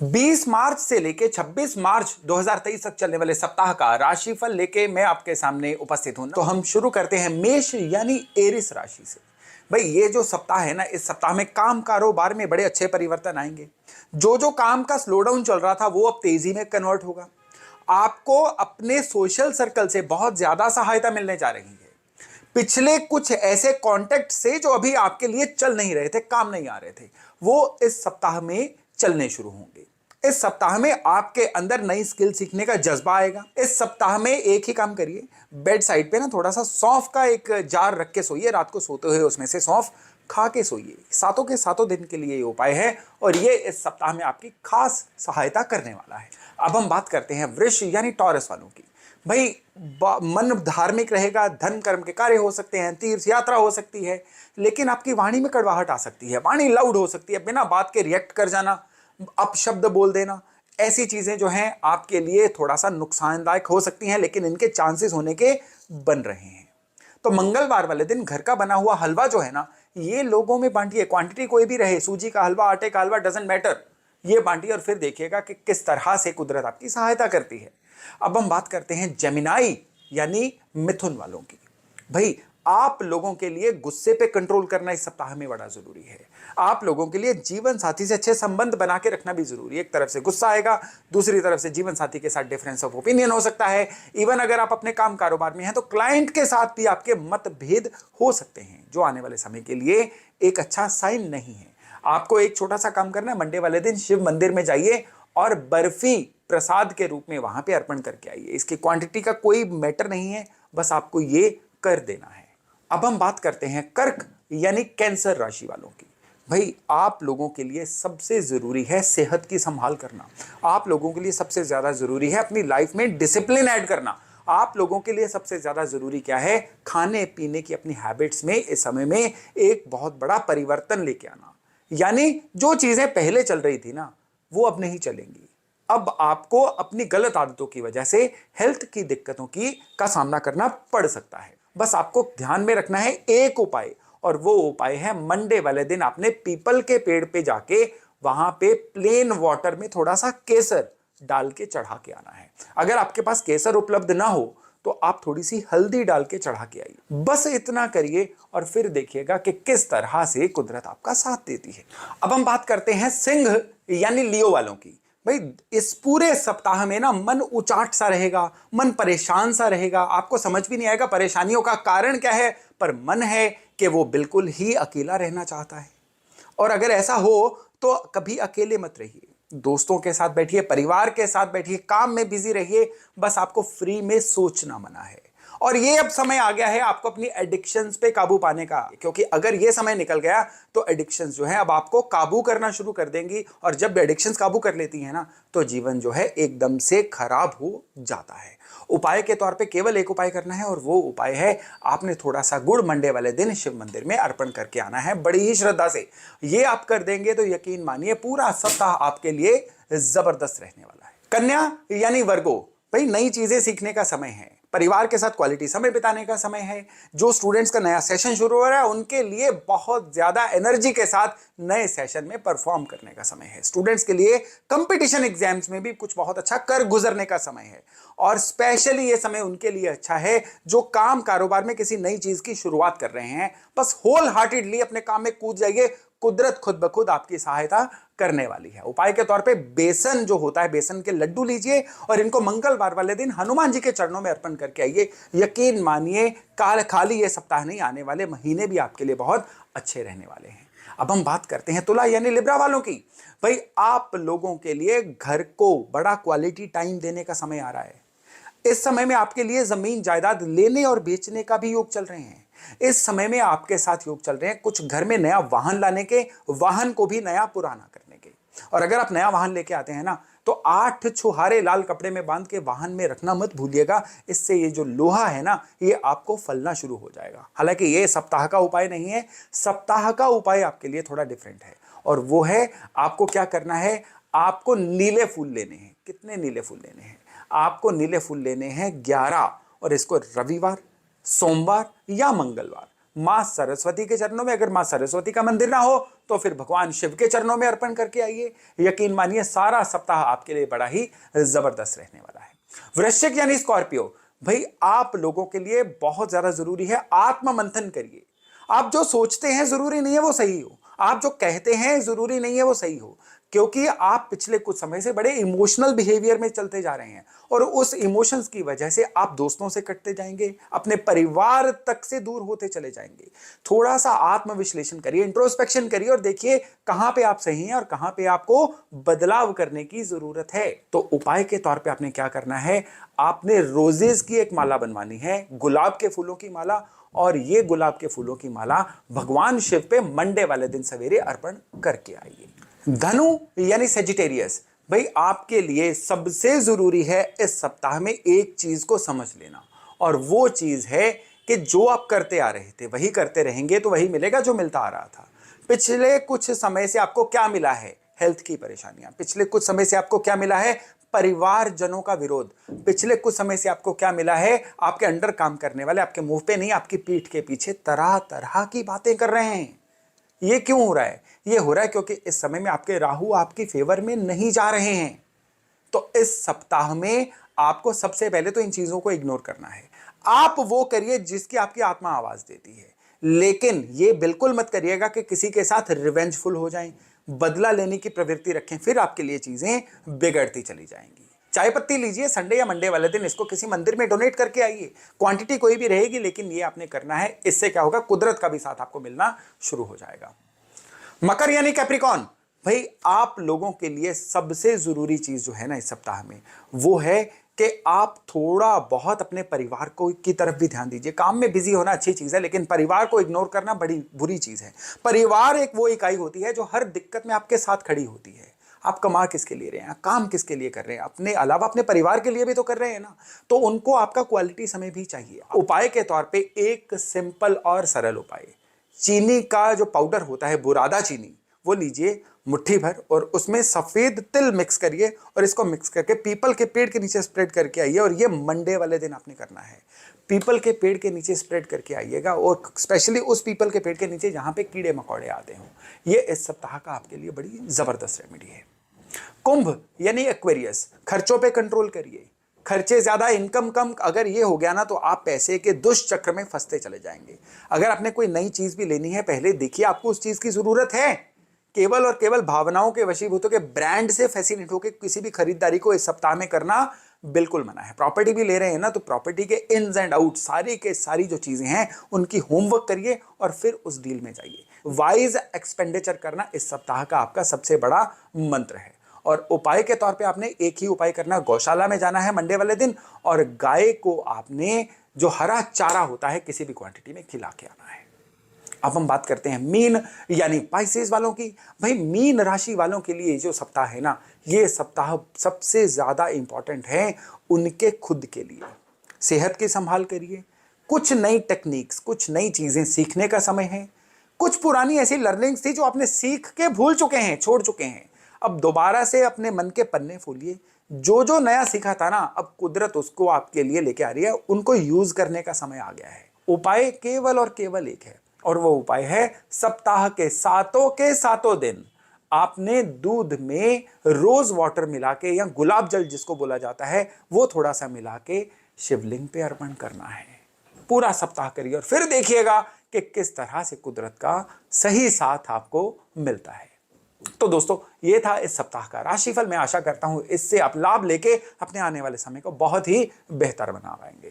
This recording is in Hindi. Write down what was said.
20 मार्च से लेके 26 मार्च 2023 तक चलने वाले सप्ताह का राशिफल लेके मैं आपके सामने उपस्थित हूं। तो हम शुरू करते हैं मेष यानी एरिस राशि से। भाई ये जो सप्ताह है ना, इस सप्ताह में काम कारोबार में बड़े अच्छे परिवर्तन आएंगे। जो काम का स्लोडाउन चल रहा था वो अब तेजी में कन्वर्ट होगा। आपको अपने सोशल सर्कल से बहुत ज्यादा सहायता मिलने जा रही है। पिछले कुछ ऐसे कॉन्टेक्ट से जो अभी आपके लिए चल नहीं रहे थे, काम नहीं आ रहे थे, वो इस सप्ताह में चलने शुरू होंगे। इस सप्ताह में आपके अंदर नई स्किल सीखने का जज्बा आएगा। इस सप्ताह में एक ही काम करिए, बेड साइड पे ना थोड़ा सा सौंफ का एक जार रख के सोइए। रात को सोते हुए उसमें से सौंफ खा के सोइए। सातों के सातों दिन के लिए ये उपाय है और ये इस सप्ताह में आपकी खास सहायता करने वाला है। अब हम बात करते हैं वृष यानी टॉरस वालों की। भाई मन धार्मिक रहेगा, धर्म कर्म के कार्य हो सकते हैं, तीर्थ यात्रा हो सकती है, लेकिन आपकी वाणी में कड़वाहट आ सकती है। वाणी लाउड हो सकती है, बिना बात के रिएक्ट कर जाना, अपशब्द बोल देना, ऐसी चीजें जो हैं आपके लिए थोड़ा सा नुकसानदायक हो सकती हैं, लेकिन इनके चांसेस होने के बन रहे हैं। तो मंगलवार वाले दिन घर का बना हुआ हलवा जो है ना, ये लोगों में बांटिए। क्वांटिटी कोई भी रहे, सूजी का हलवा, आटे का हलवा, डजंट मैटर, ये बांटिए और फिर देखिएगा कि किस तरह से कुदरत आपकी सहायता करती है। अब हम बात करते हैं जेमिनाई यानी मिथुन वालों की। भाई आप लोगों के लिए गुस्से पे कंट्रोल करना इस सप्ताह में बड़ा जरूरी है। आप लोगों के लिए जीवन साथी से अच्छे संबंध बना के रखना भी जरूरी है। एक तरफ से गुस्सा आएगा, दूसरी तरफ से जीवन साथी के साथ डिफरेंस ऑफ ओपिनियन हो सकता है। इवन अगर आप अपने काम कारोबार में हैं तो क्लाइंट के साथ भी आपके मतभेद हो सकते हैं, जो आने वाले समय के लिए एक अच्छा साइन नहीं है। आपको एक छोटा सा काम करना है, मंडे वाले दिन शिव मंदिर में जाइए और बर्फी प्रसाद के रूप में वहां पे अर्पण करके आइए। इसकी क्वांटिटी का कोई मैटर नहीं है, बस आपको ये कर देना है। अब हम बात करते हैं कर्क यानी कैंसर राशि वालों की। भाई आप लोगों के लिए सबसे जरूरी है सेहत की संभाल करना। आप लोगों के लिए सबसे ज्यादा जरूरी है अपनी लाइफ में डिसिप्लिन ऐड करना। आप लोगों के लिए सबसे ज्यादा जरूरी क्या है? खाने पीने की अपनी हैबिट्स में इस समय में एक बहुत बड़ा परिवर्तन लेके आना। यानी जो चीजें पहले चल रही थी ना, वो अब नहीं चलेंगी। अब आपको अपनी गलत आदतों की वजह से हेल्थ की दिक्कतों का सामना करना पड़ सकता है। बस आपको ध्यान में रखना है एक उपाय, और वो उपाय है मंडे वाले दिन आपने पीपल के पेड़ पे जाके वहां पे प्लेन वाटर में थोड़ा सा केसर डाल के चढ़ा के आना है। अगर आपके पास केसर उपलब्ध ना हो तो आप थोड़ी सी हल्दी डाल के चढ़ा के आइए। बस इतना करिए और फिर देखिएगा कि किस तरह से कुदरत आपका साथ देती है। अब हम बात करते हैं सिंह यानी लियो वालों की। भाई इस पूरे सप्ताह में ना मन उचाट सा रहेगा, मन परेशान सा रहेगा। आपको समझ भी नहीं आएगा परेशानियों का कारण क्या है, पर मन है कि वो बिल्कुल ही अकेला रहना चाहता है। और अगर ऐसा हो तो कभी अकेले मत रहिए, दोस्तों के साथ बैठिए, परिवार के साथ बैठिए, काम में बिजी रहिए। बस आपको फ्री में सोचना मना है। और ये अब समय आ गया है आपको अपनी एडिक्शंस पे काबू पाने का, क्योंकि अगर ये समय निकल गया तो एडिक्शंस जो है अब आपको काबू करना शुरू कर देंगी। और जब एडिक्शंस काबू कर लेती है ना, तो जीवन जो है एकदम से खराब हो जाता है। उपाय के तौर पे केवल एक उपाय करना है, और वो उपाय है आपने थोड़ा सा गुड़ मंडे वाले दिन शिव मंदिर में अर्पण करके आना है, बड़ी ही श्रद्धा से। ये आप कर देंगे तो यकीन मानिए पूरा सप्ताह आपके लिए जबरदस्त रहने वाला है। कन्या यानी वर्गो, भाई नई चीजें सीखने का समय है, परिवार के साथ क्वालिटी समय बिताने का समय है। जो स्टूडेंट्स का नया सेशन शुरू हो रहा है उनके लिए बहुत ज्यादा एनर्जी के साथ नए सेशन में परफॉर्म करने का समय है। स्टूडेंट्स के लिए कंपटीशन एग्जाम्स में भी कुछ बहुत अच्छा कर गुजरने का समय है। और स्पेशली ये समय उनके लिए अच्छा है जो काम कारोबार में किसी नई चीज की शुरुआत कर रहे हैं। बस होल हार्टेडली अपने काम में कूद जाइए, कुदरत खुद ब खुद आपकी सहायता करने वाली है। उपाय के तौर पे बेसन जो होता है, बेसन के लड्डू लीजिए और इनको मंगलवार वाले दिन हनुमान जी के चरणों में अर्पण करके आइए। यकीन मानिए खाली ये सप्ताह नहीं, आने वाले महीने भी आपके लिए बहुत अच्छे रहने वाले हैं। अब हम बात करते हैं तुला यानी लिब्रा वालों की। भाई आप लोगों के लिए घर को बड़ा क्वालिटी टाइम देने का समय आ रहा है। इस समय में आपके लिए जमीन जायदाद लेने और बेचने का भी योग चल रहे हैं। इस समय में आपके साथ योग चल रहे हैं कुछ घर में नया वाहन लाने के, वाहन को भी नया पुराना करने के। और अगर आप नया वाहन लेके आते हैं ना, तो 8 छुहारे लाल कपड़े में बांध के वाहन में रखना मत भूलिएगा। इससे ये जो लोहा है ना, ये आपको फलना शुरू हो जाएगा। हालांकि ये सप्ताह का उपाय नहीं है, सप्ताह का उपाय आपके लिए थोड़ा डिफरेंट है, और वो है आपको क्या करना है, आपको नीले फूल लेने हैं। कितने नीले फूल लेने हैं? आपको नीले फूल लेने हैं 11, और इसको रविवार, सोमवार या मंगलवार मां सरस्वती के चरणों में, अगर मां सरस्वती का मंदिर ना हो तो फिर भगवान शिव के चरणों में अर्पण करके आइए। यकीन मानिए सारा सप्ताह आपके लिए बड़ा ही जबरदस्त रहने वाला है। वृश्चिक यानी स्कॉर्पियो, भाई आप लोगों के लिए बहुत ज्यादा जरूरी है आत्म मंथन करिए। आप जो सोचते हैं जरूरी नहीं है वो सही हो, आप जो कहते हैं जरूरी नहीं है वो सही हो, क्योंकि आप पिछले कुछ समय से बड़े इमोशनल बिहेवियर में चलते जा रहे हैं और उस इमोशंस की वजह से आप दोस्तों से कटते जाएंगे, अपने परिवार तक से दूर होते चले जाएंगे। थोड़ा सा आत्मविश्लेषण करिए, इंट्रोस्पेक्शन करिए और देखिए कहां पे आप सही हैं और कहां पे आपको बदलाव करने की जरूरत है। तो उपाय के तौर पे आपने क्या करना है, आपने रोजेस की एक माला बनवानी है, गुलाब के फूलों की माला, और ये गुलाब के फूलों की माला भगवान शिव पे मंडे वाले दिन सवेरे अर्पण करके आइए। धनु यानी सेजिटेरियस, भाई आपके लिए सबसे जरूरी है इस सप्ताह में एक चीज को समझ लेना, और वो चीज है कि जो आप करते आ रहे थे वही करते रहेंगे तो वही मिलेगा जो मिलता आ रहा था। पिछले कुछ समय से आपको क्या मिला है, हेल्थ की परेशानियां। पिछले कुछ समय से आपको क्या मिला है, परिवारजनों का विरोध। पिछले कुछ समय से आपको क्या मिला है, आपके अंडर काम करने वाले आपके मुंह पे नहीं आपकी पीठ के पीछे तरह तरह की बातें कर रहे हैं। ये क्यों हो रहा है, ये हो रहा है क्योंकि इस समय में आपके राहु आपकी फेवर में नहीं जा रहे हैं। तो इस सप्ताह में आपको सबसे पहले तो इन चीजों को इग्नोर करना है। आप वो करिए जिसकी आपकी आत्मा आवाज देती है, लेकिन ये बिल्कुल मत करिएगा कि किसी के साथ रिवेंजफुल हो जाएं, बदला लेने की प्रवृत्ति रखें, फिर आपके लिए चीजें बिगड़ती चली जाएंगी। चाय पत्ती लीजिए, संडे या मंडे वाले दिन इसको किसी मंदिर में डोनेट करके आइए। क्वांटिटी कोई भी रहेगी, लेकिन ये आपने करना है। इससे क्या होगा, कुदरत का भी साथ आपको मिलना शुरू हो जाएगा। मकर यानी कैप्रिकॉन, भाई आप लोगों के लिए सबसे जरूरी चीज जो है ना इस सप्ताह में, वो है कि आप थोड़ा बहुत अपने परिवार को की तरफ भी ध्यान दीजिए। काम में बिजी होना अच्छी चीज है, लेकिन परिवार को इग्नोर करना बड़ी बुरी चीज है। परिवार एक वो इकाई होती है जो हर दिक्कत में आपके साथ खड़ी होती है। आप कमा किसके लिए रहे हैं, काम किसके लिए कर रहे हैं, अपने अलावा अपने परिवार के लिए भी तो कर रहे हैं ना, तो उनको आपका क्वालिटी समय भी चाहिए। उपाय के तौर पे एक सिंपल और सरल उपाय, चीनी का जो पाउडर होता है, बुरादा चीनी, वो लीजिए मुट्ठी भर और उसमें सफेद तिल मिक्स करिए और इसको मिक्स करके पीपल के पेड़ के नीचे स्प्रेड करके आइए। और ये मंडे वाले दिन आपने करना है। पीपल के पेड़ के नीचे स्प्रेड करके आइएगा, और स्पेशली उस पीपल के पेड़ के नीचे जहां पे कीड़े मकोड़े आते हों। ये इस सप्ताह का आपके लिए बड़ी जबरदस्त रेमेडी है। कुंभ यानी एक्वेरियस, खर्चों पे कंट्रोल करिए। खर्चे ज्यादा, इनकम कम, अगर ये हो गया ना तो आप पैसे के दुष्चक्र में फंसते चले जाएंगे। अगर आपने कोई नई चीज भी लेनी है, पहले देखिए आपको उस चीज की जरूरत है। केवल और केवल भावनाओं के वशीभूत होकर, ब्रांड से फैसिनेट होकर किसी भी खरीदारी को इस सप्ताह में करना बिल्कुल मना है। प्रॉपर्टी भी ले रहे हैं ना, तो प्रॉपर्टी के इन्स एंड आउट सारी के सारी जो चीजें हैं उनकी होमवर्क करिए और फिर उस डील में जाइए। वाइज एक्सपेंडिचर करना इस सप्ताह का आपका सबसे बड़ा मंत्र है। और उपाय के तौर पे आपने एक ही उपाय करना, गौशाला में जाना है मंडे वाले दिन, और गाय को आपने जो हरा चारा होता है किसी भी क्वांटिटी में खिला के आना है। अब हम बात करते हैं मीन यानी पाइसेस वालों की। भाई मीन राशि वालों के लिए जो सप्ताह है ना, ये सप्ताह सबसे ज्यादा इंपॉर्टेंट है उनके खुद के लिए। सेहत की संभाल करिए, कुछ नई टेक्निक्स, कुछ नई चीजें सीखने का समय है। कुछ पुरानी ऐसी लर्निंग्स थी जो आपने सीख के भूल चुके हैं, छोड़ चुके हैं, अब दोबारा से अपने मन के पन्ने खोलिए। जो जो नया सीखा था ना, अब कुदरत उसको आपके लिए लेके आ रही है, उनको यूज करने का समय आ गया है। उपाय केवल और केवल एक है, और वो उपाय है सप्ताह के सातों दिन आपने दूध में रोज वाटर मिला के, या गुलाब जल जिसको बोला जाता है, वो थोड़ा सा मिला के शिवलिंग पे अर्पण करना है। पूरा सप्ताह करिए और फिर देखिएगा कि किस तरह से कुदरत का सही साथ आपको मिलता है। तो दोस्तों, ये था इस सप्ताह का राशिफल। मैं आशा करता हूं इससे आप लाभ लेके अपने आने वाले समय को बहुत ही बेहतर बना पाएंगे।